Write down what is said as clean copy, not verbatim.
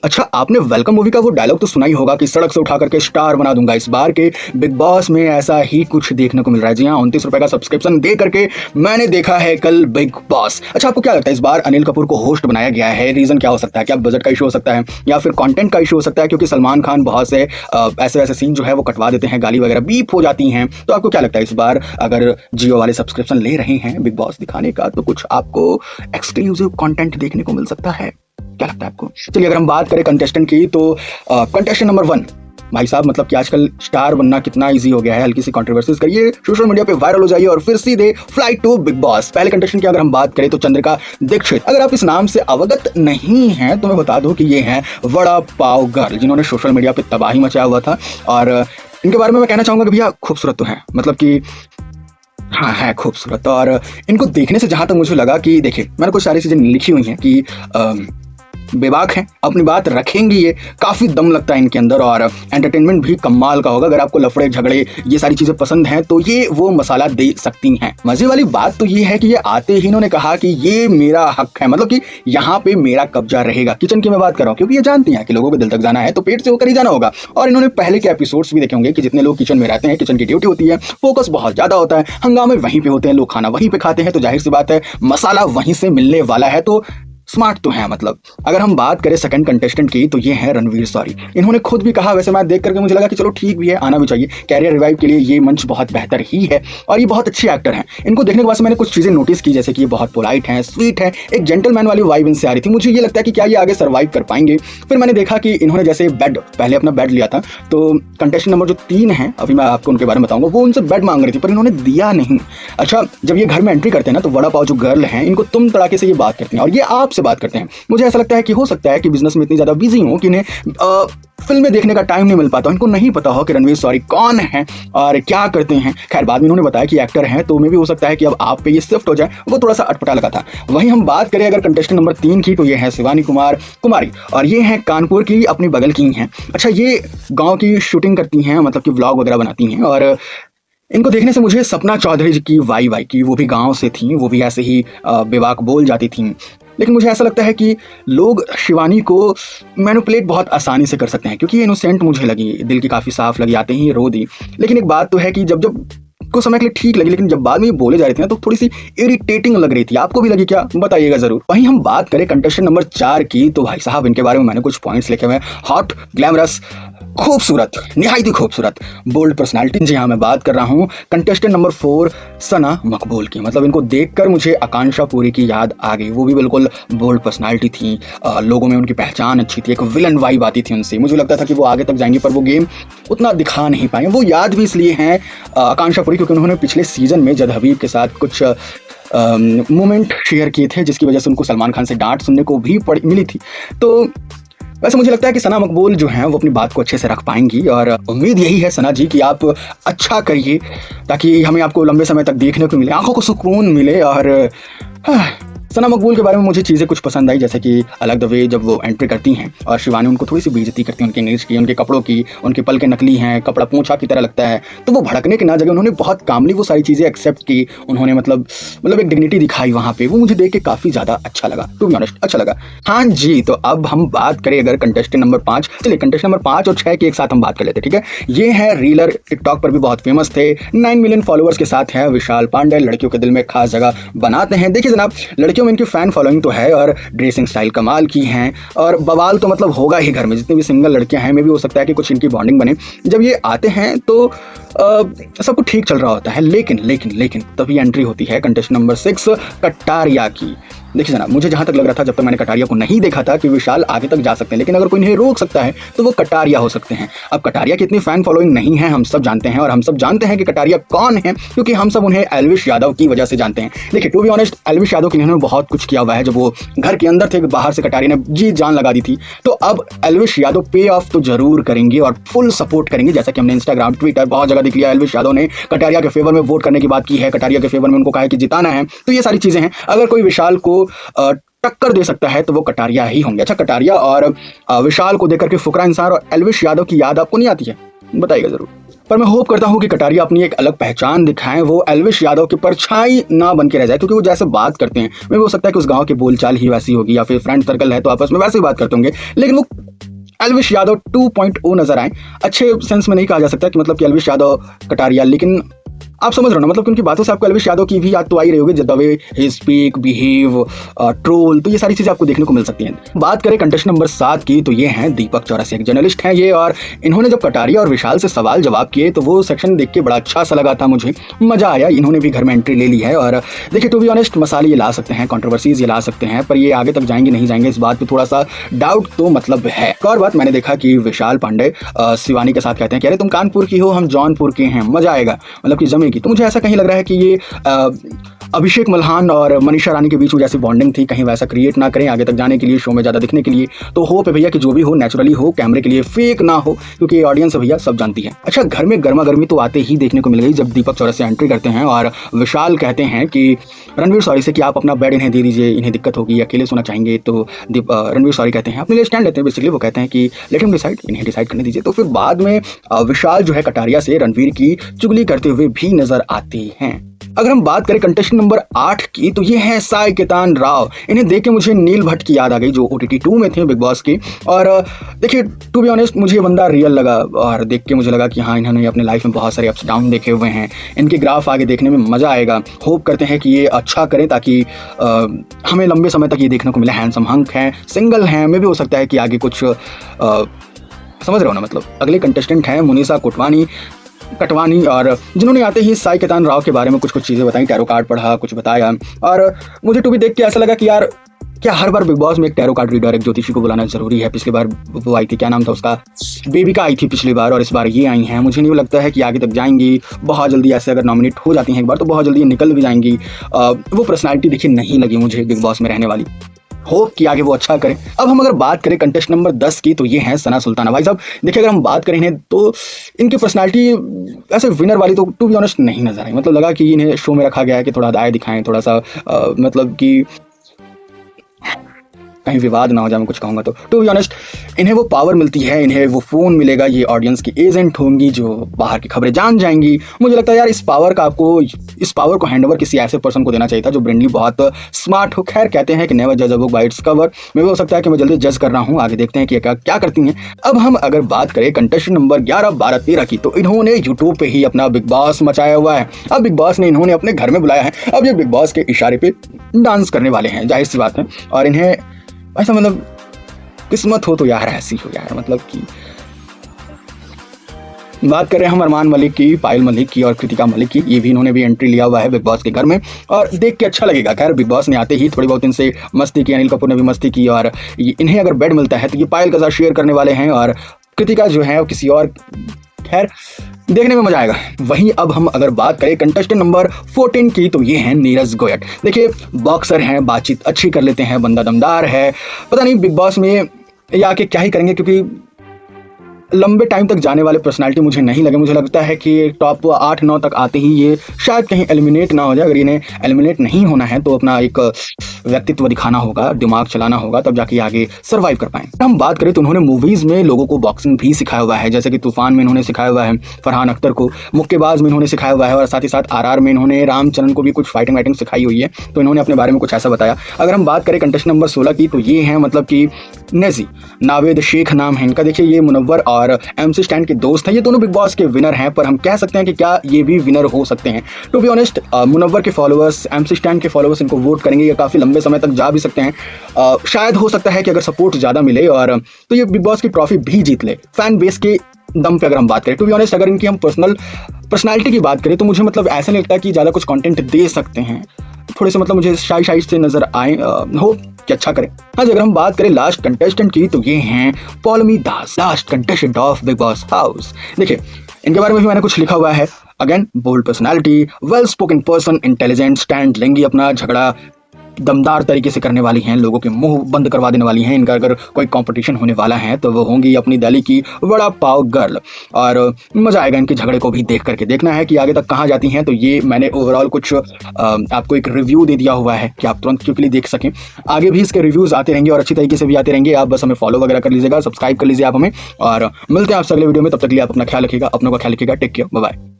अच्छा, आपने welcome movie का वो डायलॉग तो सुना ही होगा कि सड़क से उठा करके स्टार बना दूंगा। इस बार के बिग बॉस में ऐसा ही कुछ देखने को मिल रहा है। जी हाँ, 29 रुपए का सब्सक्रिप्शन दे करके मैंने देखा है कल बिग बॉस। अच्छा, आपको क्या लगता है इस बार अनिल कपूर को होस्ट बनाया गया है, रीजन क्या हो सकता है? क्या बजट का इशू हो सकता है या फिर कंटेंट का इशू हो सकता है? क्योंकि सलमान खान बहुत से ऐसे सीन जो है वो कटवा देते हैं, गाली वगैरह बीप हो जाती हैं। तो आपको क्या लगता है इस बार अगर जियो वाले सब्सक्रिप्शन ले रहे हैं बिग बॉस दिखाने का तो कुछ आपको एक्सक्लूसिव कंटेंट देखने को मिल सकता है? क्या लगता है आपको? चलिए, अगर हम बात करें कंटेस्टेंट की तो कंटेस्टेंट नंबर 1 भाई साहब, मतलब कि आजकल स्टार बनना कितना इजी हो गया है। हल्की सी कंट्रोवर्सीज करिए, सोशल मीडिया पे वायरल हो जाइए और फिर सीधे फ्लाइट टू बिग बॉस। पहले कंटेस्टेंट की अगर हम बात करें तो चंद्रिका दीक्षित। अगर आप इस नाम से अवगत नहीं हैं तो मैं बता दूं कि ये हैं वड़ा पाव गर्ल, जिन्होंने सोशल मीडिया पे तबाही मचाया हुआ था। और इनके बारे में मैं कहना चाहूंगा कि भैया खूबसूरत तो हैं, मतलब कि हाँ है खूबसूरत। और इनको देखने से जहां तक मुझे लगा कि देखिए, मैंने कुछ सारी चीजें लिखी हुई हैं कि बेबाक हैं, अपनी बात रखेंगी, ये काफ़ी दम लगता है इनके अंदर और एंटरटेनमेंट भी कमाल का होगा। अगर आपको लफड़े झगड़े ये सारी चीज़ें पसंद हैं तो ये वो मसाला दे सकती हैं। मजे वाली बात तो ये है कि ये आते ही इन्होंने कहा कि ये मेरा हक है, मतलब कि यहाँ पे मेरा कब्जा रहेगा। किचन की मैं बात कर रहा हूँ क्योंकि ये जानती हैं कि लोगों के दिल तक जाना है तो पेट से होकर ही जाना होगा। और इन्होंने पहले के एपिसोड्स भी देखे होंगे कि जितने लोग किचन में रहते हैं, किचन की ड्यूटी होती है, फोकस बहुत ज़्यादा होता है, हंगामे वहीं पे होते हैं, लोग खाना वहीं पे खाते हैं, तो जाहिर सी बात है मसाला वहीं से मिलने वाला है। तो स्मार्ट तो है। मतलब अगर हम बात करें सेकंड कंटेस्टेंट की तो ये है रणवीर सॉरी। इन्होंने खुद भी कहा, वैसे मैं देख करके मुझे लगा कि चलो ठीक भी है, आना भी चाहिए, कैरियर रिवाइव के लिए ये मंच बहुत बेहतर ही है और ये बहुत अच्छे एक्टर हैं। इनको देखने के बाद से मैंने कुछ चीज़ें नोटिस की, जैसे कि ये बहुत पोलाइट हैं, स्वीट है, एक जेंटलमैन वाली वाइब इनसे आ रही थी। मुझे ये लगता है कि क्या ये आगे सर्वाइव कर पाएंगे। फिर मैंने देखा कि इन्होंने जैसे बेड, पहले अपना बेड लिया था, तो कंटेस्टेंट नंबर जो 3 है, अभी मैं आपको उनके बारे में बताऊंगा, वो उनसे बेड मांग रही थी पर इन्होंने दिया नहीं। अच्छा, जब ये घर में एंट्री करते हैं ना तो वड़ा पाव जो गर्ल हैं इनको तुम तड़ाके से ये बात करते हैं और ये आपसे बात करते हैं। मुझे ऐसा लगता है कि हो सकता है कि बिजनेस में इतनी ज़्यादा बिजी हो कि इन्हें फिल्में देखने का टाइम नहीं मिल पाता, इनको नहीं पता हो कि रणवीर सॉरी कौन है और क्या करते हैं। खैर, बाद में इन्होंने बताया कि एक्टर हैं, तो में भी हो सकता है कि अब आप पे ये शिफ्ट हो जाए, वो थोड़ा सा अटपटा लगा था। वहीं हम बात करें अगर कंटेस्टेंट नंबर 3 की तो ये है शिवानी कुमारी और ये हैं कानपुर की, अपनी बगल की हैं। अच्छा, ये गाँव की शूटिंग करती हैं, मतलब कि व्लॉग वगैरह बनाती हैं और इनको देखने से मुझे सपना चौधरी जी की वाई की, वो भी गांव से थी, वो भी ऐसे ही बेबाक बोल जाती थी। लेकिन मुझे ऐसा लगता है कि लोग शिवानी को मैनिपुलेट बहुत आसानी से कर सकते हैं क्योंकि ये इनोसेंट मुझे लगी, दिल की काफ़ी साफ लगी, आते ही रो दी। लेकिन एक बात तो है कि जब कुछ समय के लिए ठीक लगी, लेकिन जब बाद में ये बोले जा रहे थे ना तो थोड़ी सी इरिटेटिंग लग रही थी। आपको भी लगी क्या? बताइएगा जरूर। वहीं हम बात करें कंटेस्टेंट नंबर 4 की तो भाई साहब, इनके बारे में मैंने कुछ पॉइंट्स लिखे हुए हैं। हॉट, ग्लैमरस, खूबसूरत, निहायत ही खूबसूरत, बोल्ड पर्सनालिटी। जी हाँ, मैं बात कर रहा हूँ कंटेस्टेंट नंबर 4 सना मकबूल की। मतलब इनको देखकर मुझे आकांक्षा पूरी की याद आ गई। वो भी बिल्कुल बोल्ड पर्सनालिटी थी, लोगों में उनकी पहचान अच्छी थी, एक विलन वाइब आती थी उनसे। मुझे लगता था कि वो आगे तक जाएंगे पर वो गेम उतना दिखा नहीं पाए। वो याद भी इसलिए हैं आकांक्षा पूरी क्योंकि उन्होंने पिछले सीजन में जद हबीब के साथ कुछ मोमेंट शेयर किए थे जिसकी वजह से उनको सलमान खान से डांट सुनने को भी मिली थी। तो वैसे मुझे लगता है कि सना मकबूल जो हैं वो अपनी बात को अच्छे से रख पाएंगी और उम्मीद यही है सना जी कि आप अच्छा करिए ताकि हमें आपको लंबे समय तक देखने को मिले, आंखों को सुकून मिले। और सना मकबूल के बारे में मुझे चीज़ें कुछ पसंद आई, जैसे कि अलग द वे जब वो एंट्री करती हैं और शिवानी उनको थोड़ी सी बेइज्जती करती है, उनके नीड्स की, उनके कपड़ों की, उनके पल के नकली हैं, कपड़ा पूंछा की तरह लगता है, तो वो भड़कने की ना जगह उन्होंने बहुत कामली वो सारी चीज़ें एक्सेप्ट की। उन्होंने मतलब एक डिग्निटी दिखाई वहाँ पे, वो मुझे देख के काफ़ी ज़्यादा अच्छा लगा, टू बी ऑनेस्ट अच्छा लगा। हाँ जी, तो अब हम बात करें अगर कंटेस्टेंट नंबर 5, चलिए कंटेस्टेंट नंबर 5 और 6 की एक साथ हम बात कर लेते हैं, ठीक है। ये है रीलर, टिकटॉक पर भी बहुत फेमस थे, 9 मिलियन फॉलोअर्स के साथ है विशाल पांडे। लड़कियों के दिल में खास जगह बनाते हैं। देखिए जनाब, लड़कियों में इनकी फैन फॉलोइंग तो है और ड्रेसिंग स्टाइल कमाल की हैं और बवाल तो मतलब होगा ही घर में। जितनी भी सिंगल लड़कियां हैं, में भी हो सकता है कि कुछ इनकी बॉन्डिंग बने। जब ये आते हैं तो सब कुछ ठीक चल रहा होता है, लेकिन तभी एंट्री होती है कंटेस्टेंट नंबर 6 कटारिया की। देखिए जनाब, मुझे जहाँ तक लग रहा था जब तक मैंने कटारिया को नहीं देखा था कि विशाल आगे तक जा सकते हैं, लेकिन अगर कोई इन्हें रोक सकता है तो वो कटारिया हो सकते हैं। अब कटारिया की इतनी फैन फॉलोइंग नहीं है, हम सब जानते हैं, और हम सब जानते हैं कि कटारिया कौन है क्योंकि हम सब उन्हें एल्विश यादव की वजह से जानते हैं। देखिए to be honest, Elvish Yadav के लिए उन्होंने बहुत कुछ किया हुआ है। जब वो घर के अंदर थे, बाहर से कटारिया ने जी जान लगा दी थी, तो अब एल्विश यादव पे ऑफ तो जरूर करेंगे और फुल सपोर्ट करेंगे। जैसा कि हमने इंस्टाग्राम, ट्विटर बहुत जगह देख लिया, एल्विश यादव ने कटारिया के फेवर में वोट करने की बात की है, कटारिया के फेवर में उनको कहा है कि जिताना है। तो ये सारी चीजें हैं। अगर कोई विशाल को टक्कर दे सकता है तो वो कटारिया ही होंगे। अच्छा, कटारिया और विशाल को देख करके फुकरा इंसान और एल्विश यादव की याद आपको नहीं आती है? बताइएगा जरूर। पर मैं होप करता हूँ कि कटारिया अपनी एक अलग पहचान दिखाएं, वो एल्विश यादव की परछाई ना बन के रह जाए, क्योंकि वो जैसे बात करते हैं, मैं हो सकता है कि उस गांव की बोलचाल ही वैसी होगी या फिर फ्रेंड सर्कल है तो आपस में वैसे ही बात करते होंगे, लेकिन वो एल्विश यादव 2.0 नजर आए। अच्छे सेंस में नहीं कहा जा सकता कि मतलब कि एल्विश यादव कटारिया, लेकिन आप समझ रहे हो ना, मतलब कि उनकी बातों से आपको एल्विश यादव की भी याद तो आ ही रही होगी, the way he speak, behave, troll, तो ये सारी चीजें आपको देखने को मिल सकती हैं। बात करें कंटेस्टेंट नंबर 7 की, तो ये हैं दीपक चौरसिया, एक जर्नलिस्ट हैं ये, और इन्होंने जब कटारिया और विशाल से सवाल जवाब किए तो वो सेक्शन देख के बड़ा अच्छा सा लगा था, मुझे मजा आया। इन्होंने भी घर में एंट्री ले ली है, और देखिए टू बी ऑनेस्ट मसाले ये ला सकते हैं, कंट्रोवर्सीज ये ला सकते हैं, पर ये आगे तक जाएंगे नहीं जाएंगे इस बात पे थोड़ा सा डाउट तो मतलब है। एक और बात मैंने देखा कि विशाल पांडे शिवानी के साथ कहते हैं कि अरे तुम कानपुर की हो, हम जौनपुर के हैं, मजा आएगा, मतलब कि जमेगी। तो मुझे ऐसा कहीं लग रहा है कि ये अभिषेक मल्हान और मनीषा रानी के बीच में जैसी बॉन्डिंग थी, कहीं वैसा क्रिएट ना करें आगे तक जाने के लिए, शो में ज़्यादा दिखने के लिए। तो होप है भैया कि जो भी हो नेचुरली हो, कैमरे के लिए फेक ना हो, क्योंकि ये ऑडियंस है भैया, सब जानती है। अच्छा, घर में गर्मा गर्मी तो आते ही देखने को मिल गई जब दीपक चौरसिया एंट्री करते हैं और विशाल कहते हैं कि रणवीर सॉरी से कि आप अपना बेड इन्हें दे दीजिए, इन्हें दिक्कत होगी, अकेले सोना चाहेंगे। तो रणवीर सॉरी कहते हैं, अपने लिए स्टैंड लेते हैं, बेसिकली वो कहते हैं कि लेट हिम डिसाइड, इन्हें डिसाइड करने दीजिए। तो फिर बाद में विशाल जो है कटारिया से रणवीर की चुगली करते हुए भी नजर आते हैं। अगर हम बात करें कंटेस्टेंट नंबर 8 की, तो ये है साई केतान राव। इन्हें देख के मुझे नील भट्ट की याद आ गई जो OTT 2 में थे बिग बॉस की। और देखिए टू बी ऑनेस्ट मुझे ये बंदा रियल लगा, और देख के मुझे लगा कि हाँ इन्होंने अपने लाइफ में बहुत सारे अप्स डाउन देखे हुए हैं, इनके ग्राफ आगे देखने में मज़ा आएगा। होप करते हैं कि ये अच्छा करें ताकि हमें लंबे समय तक ये देखने को मिले। हैंडसम हंक हैं, सिंगल हैं, में भी हो सकता है कि आगे कुछ समझ रहे हो ना, मतलब अगले कंटेस्टेंट हैं मुनीसा कटवानी, और जिन्होंने आते ही साई केतान राव के बारे में कुछ चीज़ें बताई, टैरो कार्ड पढ़ा, कुछ बताया, और मुझे टू भी देख के ऐसा लगा कि यार क्या हर बार बिग बॉस में एक टैरो कार्ड रीडर, एक ज्योतिषी को बुलाना जरूरी है। पिछली बार वो आई थी, क्या नाम था उसका, बेबिका आई थी पिछली बार, और इस बार ये आई हैं। मुझे नहीं लगता है कि आगे तक जाएंगी, बहुत जल्दी ऐसे अगर नॉमिनेट हो जाती हैं एक बार तो बहुत जल्दी निकल भी जाएंगी। वो पर्सनैलिटी देखिए नहीं लगी मुझे बिग बॉस में रहने वाली। होप कि आगे वो अच्छा करें। अब हम अगर बात करें कंटेस्ट नंबर 10 की, तो ये हैं सना सुल्ताना। भाई साहब देखिए, अगर हम बात करें इन्हें तो इनकी पर्सनालिटी ऐसे विनर वाली तो टू बी ऑनेस्ट नहीं नजर आई। मतलब लगा कि इन्हें शो में रखा गया है कि थोड़ा दाएं दिखाएं, थोड़ा सा मतलब कि कहीं विवाद ना हो जाए, मैं कुछ कहूँगा तो टू बी ऑनेस्ट इन्हें वो पावर मिलती है, इन्हें वो फ़ोन मिलेगा, ये ऑडियंस की एजेंट होंगी जो बाहर की खबरें जान जाएंगी। मुझे लगता है यार इस पावर को हैंडओवर किसी ऐसे पर्सन को देना चाहिए था जो ब्रेनली बहुत स्मार्ट हो। खैर कहते हैं कि नेवर जज a book by its cover, में भी हो सकता है कि मैं जल्दी जज कर रहा हूँ, आगे देखते हैं कि क्या करती हैं। अब हम अगर बात करें कंटेस्टेंट नंबर 11, 12, 13 की, तो इन्होंने यूट्यूब पे ही अपना बिग बॉस मचाया हुआ है। अब बिग बॉस ने इन्होंने अपने घर में बुलाया है, अब ये बिग बॉस के इशारे पे डांस करने वाले हैं, जाहिर सी बात है। और इन्हें ऐसा मतलब किस्मत हो तो यार ऐसी हो यार, मतलब कि बात करें हम अरमान मलिक की, पायल मलिक की और कृतिका मलिक की, ये भी इन्होंने भी एंट्री लिया हुआ है बिग बॉस के घर में, और देख के अच्छा लगेगा। खैर बिग बॉस ने आते ही थोड़ी बहुत इनसे मस्ती की, अनिल कपूर ने भी मस्ती की, और इन्हें अगर बेड मिलता है तो ये पायल के साथ शेयर करने वाले हैं, और कृतिका जो है वो किसी और, खैर देखने में मजा आएगा। वहीं अब हम अगर बात करें कंटेस्टेंट नंबर 14 की, तो ये हैं नीरज गोयल। देखिए बॉक्सर हैं, बातचीत अच्छी कर लेते हैं, बंदा दमदार है। पता नहीं बिग बॉस में ये आके क्या ही करेंगे, क्योंकि लंबे टाइम तक जाने वाले पर्सनालिटी मुझे नहीं लगे। मुझे लगता है कि टॉप 8-9 तक आते ही ये शायद कहीं एलिमिनेट ना हो जाए। अगर इन्हें एलिमिनेट नहीं होना है तो अपना एक व्यक्तित्व दिखाना होगा, दिमाग चलाना होगा, तब जाके आगे सर्वाइव कर पाएं। हम बात करें तो उन्होंने मूवीज़ में लोगों को बॉक्सिंग भी सिखाया हुआ है, जैसे कि तूफान में इन्होंने सिखाया हुआ है फरहान अख्तर को, मुक्केबाज में इन्होंने सिखाया हुआ है, और साथ ही साथ RR में इन्होंने रामचरण को भी कुछ फाइटिंग सिखाई हुई है। तो इन्होंने अपने बारे में कुछ ऐसा बताया। अगर हम बात करें कंटेस्टेंट नंबर 16 की, तो ये हैं मतलब कि नेजी, नावेद शेख नाम है इनका। देखिए ये मुनव्वर और MC स्टैंड के दोस्त हैं, ये दोनों बिग बॉस के विनर हैं, पर हम कह सकते हैं कि क्या ये भी विनर हो सकते हैं। टू बी ऑनेस्ट मुनव्वर के फॉलोअर्स, MC स्टैंड के फॉलोअर्स इनको वोट करेंगे, ये काफ़ी लंबे समय तक जा भी सकते हैं। शायद हो सकता है कि अगर सपोर्ट ज़्यादा मिले और तो ये बिग बॉस की ट्रॉफी भी जीत ले फैन बेस के दम पे। अगर हम बात करें टू बी ऑनेस्ट, अगर इनकी हम पर्सनालिटी की बात करें तो मुझे मतलब ऐसा नहीं लगता कि ज़्यादा कुछ कंटेंट दे सकते हैं। थोड़े से मतलब मुझे शाई से नजर आए, हो कि अच्छा करें। आज अगर हम बात करें लास्ट कंटेस्टेंट की, तो ये हैं Poulami Das, last contestant of Bigg Boss house. देखिए इनके बारे में भी मैंने कुछ लिखा हुआ है। Again bold personality, well spoken person, intelligent, stand लेंगी अपना झगड़ा दमदार तरीके से करने वाली हैं, लोगों के मुंह बंद करवा देने वाली हैं। इनका अगर कोई कंपटीशन होने वाला है तो वो होंगी अपनी दिल्ली की वड़ा पाव गर्ल, और मज़ा आएगा इनके झगड़े को भी देख करके। देखना है कि आगे तक कहाँ जाती हैं। तो ये मैंने ओवरऑल कुछ आपको एक रिव्यू दे दिया हुआ है कि आप तुरंत क्यों के लिए देख सकें। आगे भी इसके रिव्यूज़ आते रहेंगे और अच्छी तरीके से भी आते रहेंगे। आप बस हमें फॉलो वगैरह कर लीजिएगा, सब्सक्राइब कर लीजिए आप हमें, और मिलते हैं आपसे अगले वीडियो में। तब तक के लिए आप अपना ख्याल रखिएगा, अपनों का ख्याल रखिएगा। Take care, bye bye.